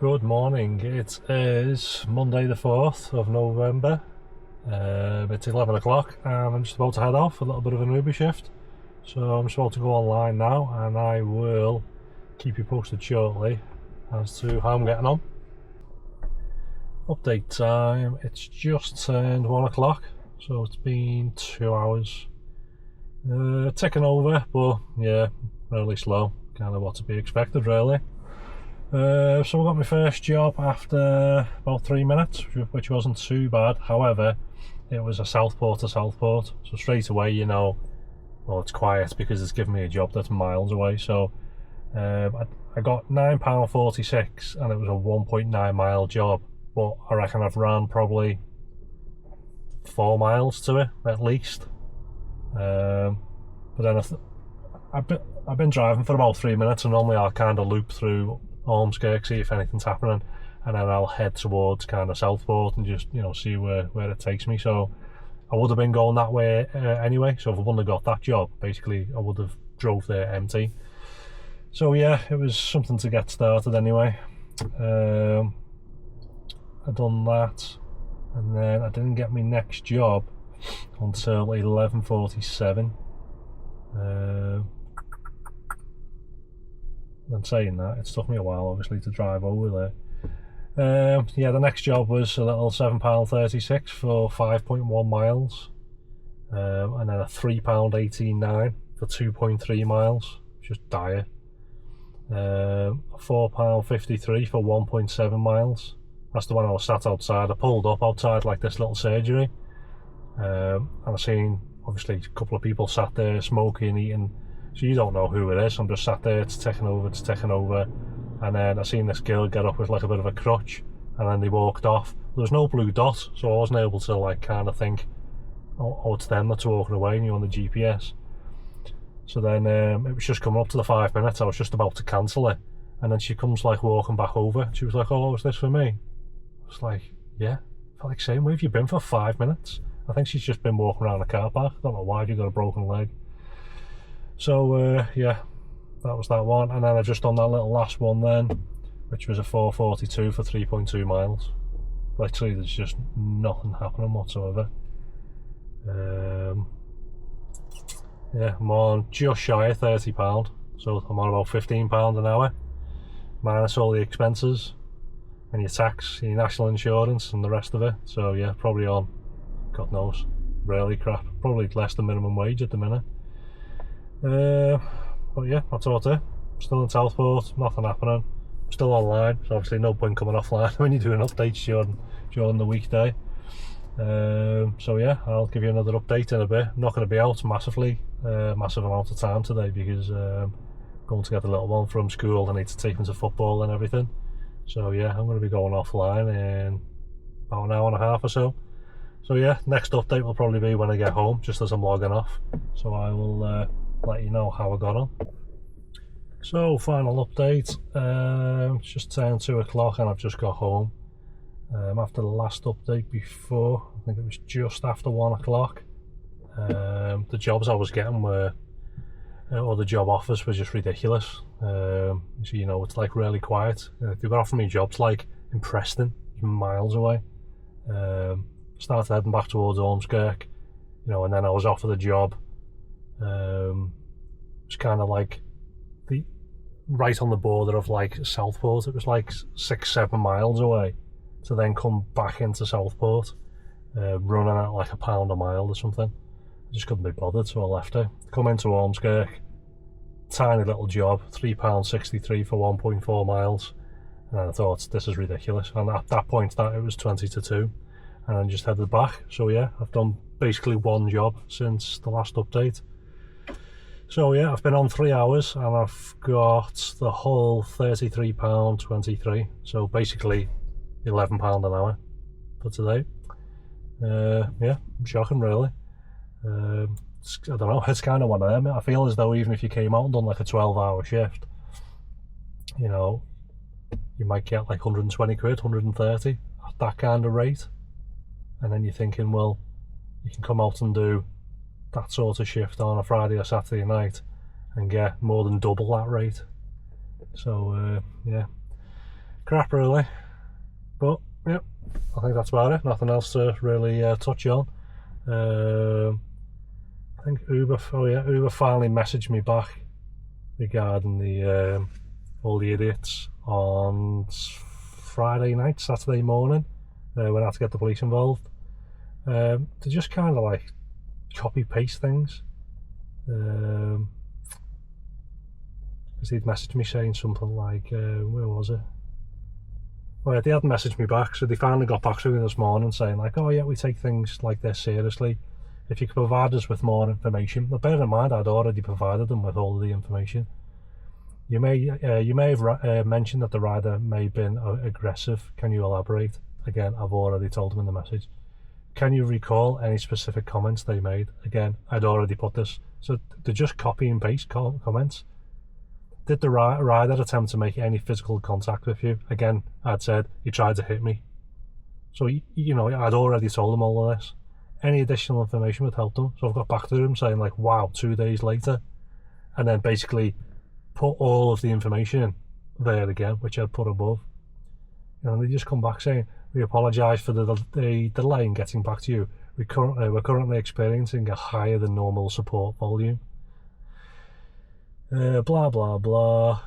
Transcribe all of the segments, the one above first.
Good morning, it is Monday the 4th of November, it's 11 o'clock and I'm just about to head off, a little bit of an Uber shift. So I'm just about to go online now and I will keep you posted shortly as to how I'm getting on. Update time, it's just turned 1 o'clock, so it's been 2 hours. Ticking over, but yeah, really slow, kind of what to be expected really. So I got my first job after about 3 minutes, which wasn't too bad. However, it was a Southport to Southport, so straight away you know, well, it's quiet because it's giving me a job that's miles away. So I got £9.46 and it was a 1.9 mile job, but I reckon I've ran probably 4 miles to it at least. But then I've been driving for about 3 minutes, and normally I'll kind of loop through Ormskirk, see if anything's happening, and then I'll head towards kind of Southport and just, you know, see where it takes me. So I would have been going that way anyway, so if I wouldn't have got that job, basically I would have drove there empty. So yeah, it was something to get started anyway. I done that, and then I didn't get my next job until 11:47. And saying that, it took me a while obviously to drive over there. Yeah, the next job was a little £7.36 for 5.1 miles, and then a £3.189 for 2.3 miles, just dire. £4.53 for 1.7 miles. That's the one I was sat outside. I pulled up outside like this little surgery, and I seen obviously a couple of people sat there smoking, eating. So you don't know who it is. I'm just sat there, it's ticking over, and then I seen this girl get up with like a bit of a crutch, and then they walked off. There was no blue dot, so I wasn't able to like kind of think, oh it's them that's walking away, and you're on the GPS. So then it was just coming up to the 5 minutes. I was just about to cancel it, and then she comes like walking back over. She was like, "Oh, is this for me?" I was like, "Yeah." I felt like saying, "Where have you been for 5 minutes?" I think she's just been walking around the car park. I don't know why you got a broken leg. So yeah, that was that one, and then I just done that little last one then, which was a 4.42 for 3.2 miles. Literally there's just nothing happening whatsoever. Yeah, I'm on just shy of £30, so I'm on about £15 an hour, minus all the expenses and your tax, your national insurance and the rest of it. So yeah, probably on, God knows, really crap, probably less than minimum wage at the minute. But yeah, that's about it. Still in Southport, nothing happening. Still online, so obviously no point coming offline when you're doing updates during the weekday. So yeah, I'll give you another update in a bit. I'm not going to be out massive amount of time today because I'm going to get the little one from school. I need to take him to football and everything. So yeah, I'm going to be going offline in about an hour and a half or so. So yeah, next update will probably be when I get home, just as I'm logging off. So I will let you know how I got on. So final update, it's just turned 2 o'clock and I've just got home. After the last update before, I think it was just after 1 o'clock. The jobs I was getting were, or the job offers were just ridiculous. So you know, it's like really quiet. They were offering me jobs like in Preston, miles away. Started heading back towards Ormskirk, you know, and then I was offered a job. It's kind of like right on the border of like Southport. It was like 6-7 miles away to then come back into Southport, running at like £1 a mile or something. I just couldn't be bothered, so I left it. Come into Ormskirk, tiny little job, £3.63 for 1.4 miles, and I thought this is ridiculous. And at that point, it was 20 to 2, and then just headed back. So yeah, I've done basically one job since the last update. So yeah, I've been on 3 hours and I've got the whole £33.23, so basically £11 an hour for today. Yeah, shocking really. I don't know, it's kind of one of them. I feel as though even if you came out and done like a 12-hour shift, you know, you might get like 120 quid, 130 at that kind of rate. And then you're thinking, well, you can come out and do that sort of shift on a Friday or Saturday night and get more than double that rate. So yeah, crap really. But yeah, I think that's about it. Nothing else to really touch on. I think Uber finally messaged me back regarding the all the idiots on Friday night, Saturday morning, when I had to get the police involved. They just kind of like copy paste things. Because he'd messaged me saying something like, where was it? Well, they hadn't messaged me back, so they finally got back to me this morning saying like, oh yeah, we take things like this seriously. If you could provide us with more information. But bear in mind, I'd already provided them with all of the information. You may have mentioned that the rider may have been aggressive. Can you elaborate? Again, I've already told them in the message. Can you recall any specific comments they made? Again, I'd already put this. So they're just copy and paste comments. Did the rider attempt to make any physical contact with you? Again, I'd said, he tried to hit me. So, you know, I'd already told them all of this. Any additional information would help them. So I've got back to them saying like, wow, 2 days later. And then basically put all of the information in there again, which I'd put above. And they just come back saying, we apologise for the delay in getting back to you. We're currently experiencing a higher than normal support volume. Blah blah blah.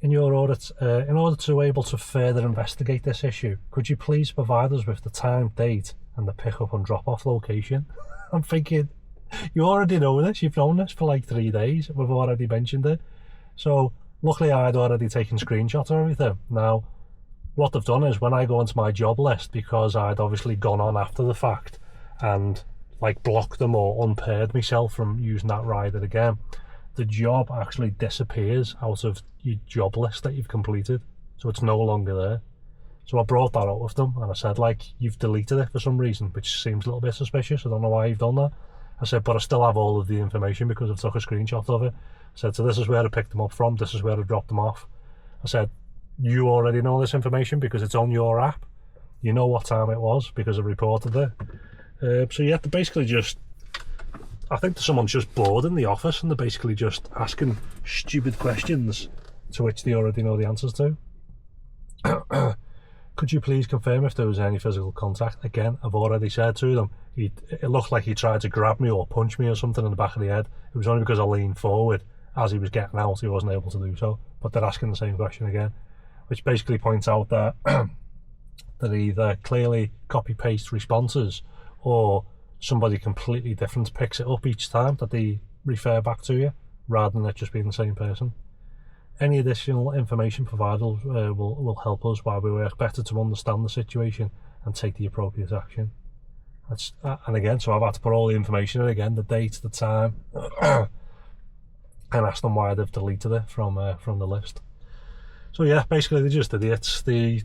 In order to able to further investigate this issue, could you please provide us with the time, date, and the pick-up and drop-off location? I'm thinking, you already know this. You've known this for like 3 days. We've already mentioned it. So luckily, I'd already taken screenshots of everything. Now, what they've done is when I go into my job list, because I'd obviously gone on after the fact and like blocked them or unpaired myself from using that rider again, the job actually disappears out of your job list that you've completed, so it's no longer there. So I brought that up with them and I said, like, you've deleted it for some reason, which seems a little bit suspicious. I don't know why you've done that. I said, but I still have all of the information because I've took a screenshot of it. I said, so this is where I picked them up from, this is where I dropped them off. I said, you already know this information because it's on your app. You know what time it was because I reported it. So yeah, they're basically just, I think someone's just bored in the office and they're basically just asking stupid questions to which they already know the answers to. Could you please confirm if there was any physical contact? Again, I've already said to them, it looked like he tried to grab me or punch me or something in the back of the head. It was only because I leaned forward as he was getting out, he wasn't able to do so. But they're asking the same question again, which basically points out that they're either clearly copy-paste responses or somebody completely different picks it up each time that they refer back to you, rather than it just being the same person. Any additional information provided will help us while we work better to understand the situation and take the appropriate action. And again, so I've had to put all the information in again, the date, the time, and ask them why they've deleted it from the list. So yeah, basically they're just idiots. They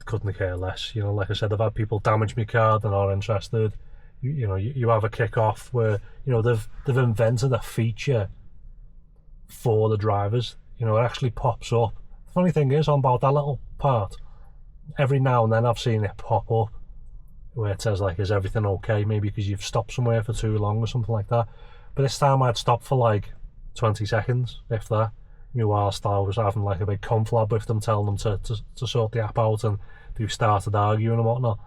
couldn't care less. You know, like I said, I've had people damage my car, they're not interested. You have a kick-off where, you know, they've invented a feature for the drivers. You know, it actually pops up. The funny thing is, on about that little part, every now and then I've seen it pop up where it says like, is everything okay? Maybe because you've stopped somewhere for too long or something like that. But this time I'd stopped for like 20 seconds, if that. You know, whilst I was having like a big conflab with them, telling them to sort the app out, and they started arguing and whatnot.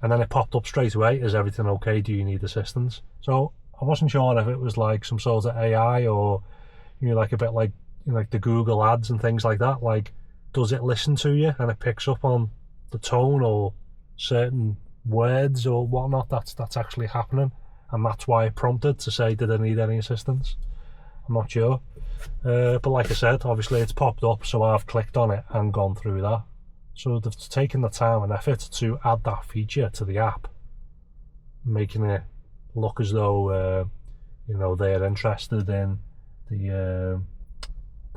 And then it popped up straight away, is everything okay? Do you need assistance? So I wasn't sure if it was like some sort of AI or, you know, like a bit like, you know, like the Google ads and things like that. Like, does it listen to you and it picks up on the tone or certain words or whatnot that's actually happening, and that's why it prompted to say, did I need any assistance? I'm not sure. But like I said, obviously it's popped up, so I've clicked on it and gone through that. So they've taken the time and effort to add that feature to the app, making it look as though you know, they're interested in the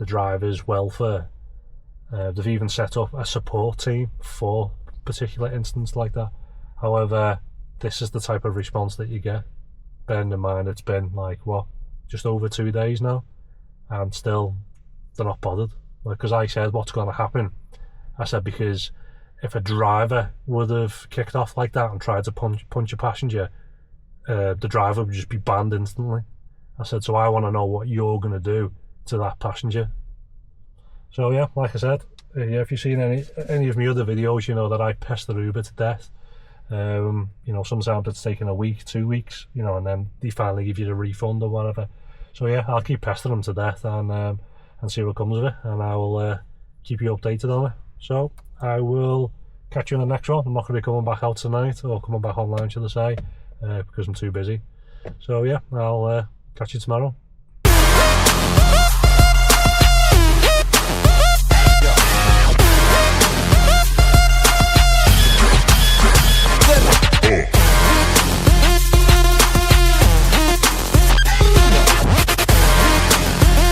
driver's welfare. They've even set up a support team for particular instances like that. However, this is the type of response that you get. Bearing in mind it's been like, what, just over 2 days now, and still they're not bothered. Because I said, what's going to happen? I said, because if a driver would have kicked off like that and tried to punch a passenger, the driver would just be banned instantly. I said, so I want to know what you're going to do to that passenger. So yeah, like I said, yeah, if you've seen any of my other videos, you know that I pester Uber to death. You know, sometimes it's taking a week, 2 weeks, you know, and then they finally give you the refund or whatever. So yeah, I'll keep pestering them to death and see what comes of it, and I will keep you updated on it. So I will catch you in the next one. I'm not going to be coming back out tonight, or coming back online, should I say, because I'm too busy. So yeah, I'll catch you tomorrow.